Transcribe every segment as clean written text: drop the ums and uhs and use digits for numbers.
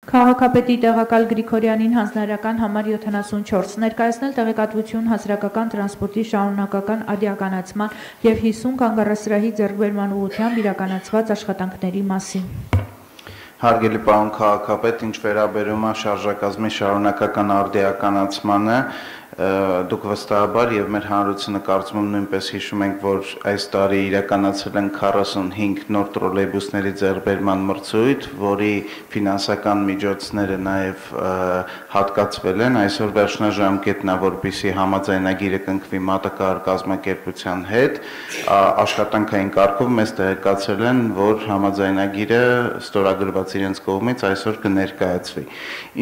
Քաղաքապետի տեղակալ Գրիգորյանին հանձնարարական համար 74, ներկայացնել տեղեկատվություն հասարակական տրանսպորտի շարունակական արդիականացման և 50 կանգառասրահի ձեռքբերման ուղղությամբ իրականացված աշխատանքների մասին։ Հարգելի պարոն քաղաքապետ, ինչ վերաբերում է շարժակազմի շարունակական արդիականացմանը, դուք վստահաբար եւ մեր հանրությունը կարծում եմ նույնպես հիշում ենք, որ այս տարի իրականացել են 45 նոր տրոլեյբուսների ձեռքբերման մրցույթ, որի ֆինանսական միջոցները նաեւ հատկացվել են, այսօր վերջնաժամկետն է, որպեսզի համաձայնագիրը կնքվի ՄԱՏԿ կազմակերպության հետ, աշխատանքային կարգով մեզ տեղեկացել են, որ համաձայնագիրը ստորագրված իրենց կողմից այսօր կներկայացվի։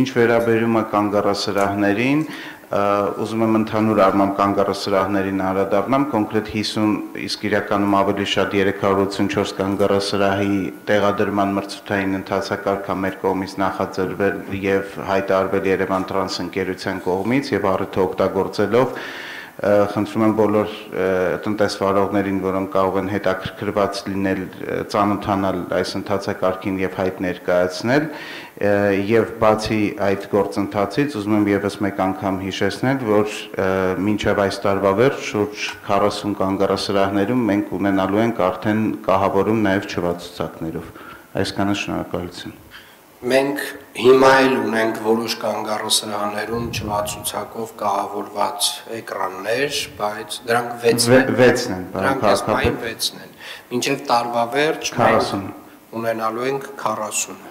Ինչ վերաբերում է կանգառասրահներին, ուզում եմ ընդհանուր առմամբ կանգառասրահներին անդրադառնամ, կոնկրետ 50, իսկ իրականում ավելի շատ 384 կանգառասրահի տեղադրման մրցութային ընթացակարգը մեր կողմից նախաձեռնել եւ հայտարարվել Երևան Տրանս ընկերության կողմից եւ առիթը օգտագործելով խնդրում եմ բոլոր տնտեսվարողներին, որոնք կարող են հետաքրքրված լինել, ծանոթանալ այս ընթացակարգին եւ հայտ ներկայացնել, եւ բացի այդ գործընթացից ուզում եմ եւս մեկ անգամ հիշեցնել, որ մինչեւ այս տարվա վերջ շուրջ 40 կանգառասրահներում մենք ունենալու ենք արդեն կահավորում նաեւ չվացուցակներով։ Այսքանը շնորհակալություն։ Մենք հիմա էլ ունենք որոշ կանգառասրահներում չվացուցակով կահավորված էկրաններ, բայց դրանք 6 են, դրանք այսօր 6 են։ Մինչև տարվա վերջ մենք ունենալու ենք 40-ը։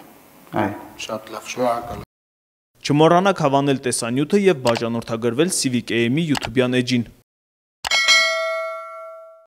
Այո, շատ լավ, շնորհակալ։ Չմոռանաք հավանել տեսանյութը եւ բաժանորդագրվել Civic AM-ի YouTube-յան էջին։